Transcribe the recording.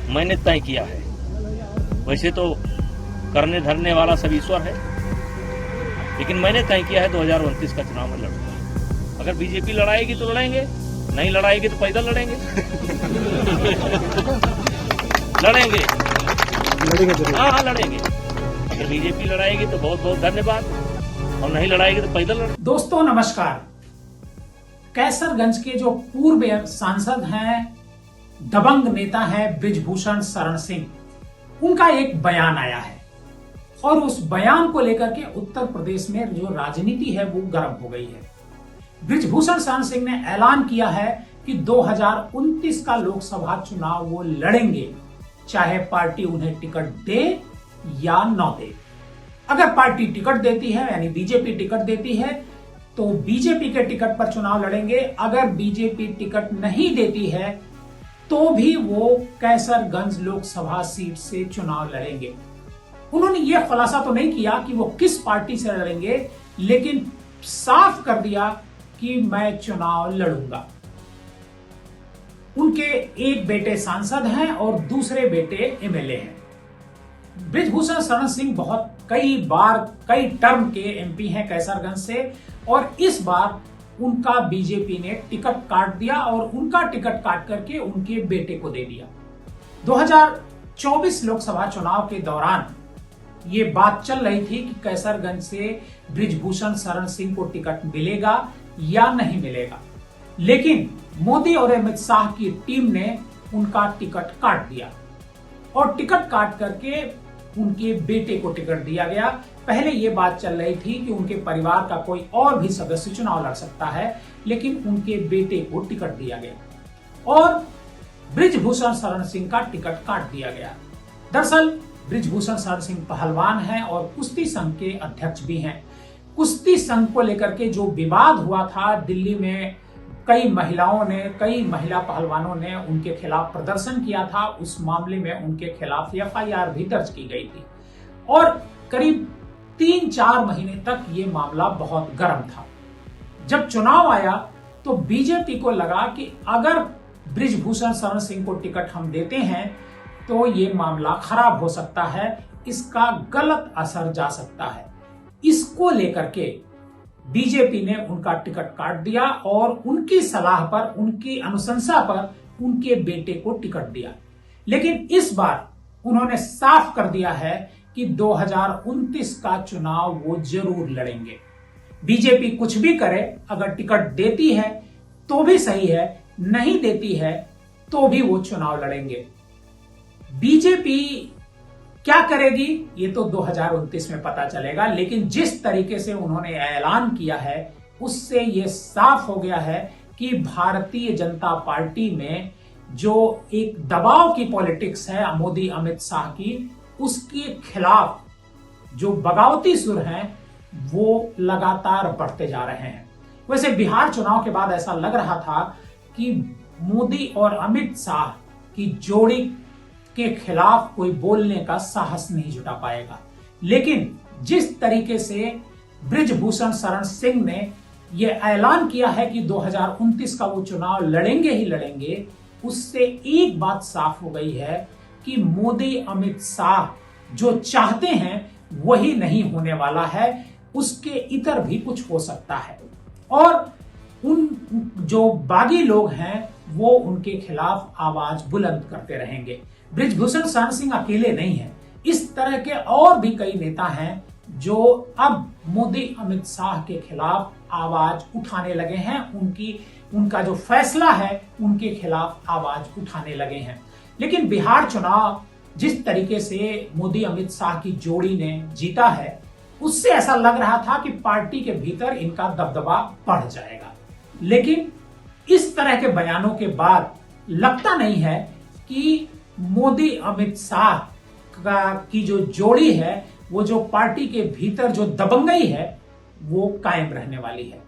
मैंने तय किया है। वैसे तो करने धरने वाला सब ईश्वर है, लेकिन मैंने तय किया है 2029 का चुनाव में लड़ूंगा। अगर बीजेपी लड़ाएगी तो लड़ेंगे, नहीं लड़ाएगी तो पैदल लड़ेंगे। लड़ेंगे हाँ लड़ेंगे। अगर बीजेपी लड़ाएगी तो बहुत बहुत धन्यवाद, और नहीं लड़ाएगी तो पैदल लड़ेंगे। दोस्तों नमस्कार। कैसरगंज के जो पूर्व सांसद हैं, दबंग नेता हैं बृजभूषण शरण सिंह, उनका एक बयान आया है और उस बयान को लेकर के उत्तर प्रदेश में जो राजनीति है वो गर्म हो गई है। बृजभूषण शरण सिंह ने ऐलान किया है कि 2029 का लोकसभा चुनाव वो लड़ेंगे, चाहे पार्टी उन्हें टिकट दे या न दे। अगर पार्टी टिकट देती है यानी बीजेपी टिकट देती है तो बीजेपी के टिकट पर चुनाव लड़ेंगे। अगर बीजेपी टिकट नहीं देती है तो भी वो कैसरगंज लोकसभा सीट से चुनाव लड़ेंगे। उन्होंने ये खुलासा तो नहीं किया कि वो किस पार्टी से लड़ेंगे, लेकिन साफ कर दिया कि मैं चुनाव लड़ूंगा। उनके एक बेटे सांसद हैं और दूसरे बेटे एमएलए हैं। बृजभूषण शरण सिंह बहुत कई टर्म के एमपी हैं कैसरगंज से, और इस बार उनका बीजेपी ने टिकट काट दिया और उनका टिकट काट करके उनके बेटे को दे दिया। 2024 लोकसभा चुनाव के दौरान ये बात चल रही थी कि कैसरगंज से बृजभूषण शरण सिंह को टिकट मिलेगा या नहीं मिलेगा, लेकिन मोदी और अमित शाह की टीम ने उनका टिकट काट दिया और टिकट काट करके उनके बेटे को टिकट दिया गया। पहले ये बात चल रही थी कि उनके परिवार का कोई और भी सदस्य चुनाव लड़ सकता है, लेकिन उनके बेटे को टिकट दिया गया और बृजभूषण शरण सिंह का टिकट काट दिया गया। दरअसल बृजभूषण शरण सिंह पहलवान हैं और कुश्ती संघ के अध्यक्ष भी हैं। कुश्ती संघ को लेकर के जो विवाद हुआ था दिल्ली में, कई महिला पहलवानों ने उनके खिलाफ प्रदर्शन किया था। उस मामले में उनके खिलाफ एफआईआर भी दर्ज की गई थी और करीब 3-4 महीने तक ये मामला बहुत गर्म था। जब चुनाव आया तो बीजेपी को लगा कि अगर बृजभूषण शरण सिंह को टिकट हम देते हैं तो ये मामला खराब हो सकता है, इसका गलत असर जा सकता है। इसको लेकर के बीजेपी ने उनका टिकट काट दिया और उनकी सलाह पर, उनकी अनुशंसा पर उनके बेटे को टिकट दिया। लेकिन इस बार उन्होंने साफ कर दिया है कि 2029 का चुनाव वो जरूर लड़ेंगे। बीजेपी कुछ भी करे, अगर टिकट देती है तो भी सही है, नहीं देती है तो भी वो चुनाव लड़ेंगे। बीजेपी क्या करेगी ये तो 2029 में पता चलेगा, लेकिन जिस तरीके से उन्होंने ऐलान किया है उससे ये साफ हो गया है कि भारतीय जनता पार्टी में जो एक दबाव की पॉलिटिक्स है मोदी अमित शाह की, उसके खिलाफ जो बगावती सुर हैं वो लगातार बढ़ते जा रहे हैं। वैसे बिहार चुनाव के बाद ऐसा लग रहा था कि मोदी और अमित शाह की जोड़ी के खिलाफ कोई बोलने का साहस नहीं जुटा पाएगा, लेकिन जिस तरीके से बृजभूषण शरण सिंह ने यह ऐलान किया है कि 2029 का वो चुनाव लड़ेंगे ही लड़ेंगे, उससे एक बात साफ हो गई है कि मोदी अमित शाह जो चाहते हैं वही नहीं होने वाला है, उसके इतर भी कुछ हो सकता है और उन जो बागी लोग हैं वो उनके खिलाफ आवाज बुलंद करते रहेंगे। बृजभूषण शरण सिंह अकेले नहीं है, इस तरह के और भी कई नेता हैं जो अब मोदी अमित शाह के खिलाफ आवाज उठाने लगे हैं, उनका जो फैसला है उनके खिलाफ आवाज उठाने लगे हैं। लेकिन बिहार चुनाव जिस तरीके से मोदी अमित शाह की जोड़ी ने जीता है, उससे ऐसा लग रहा था कि पार्टी के भीतर इनका दबदबा बढ़ जाएगा, लेकिन इस तरह के बयानों के बाद लगता नहीं है कि मोदी अमित शाह की जो जोड़ी है, वो जो पार्टी के भीतर जो दबंगई है वो कायम रहने वाली है।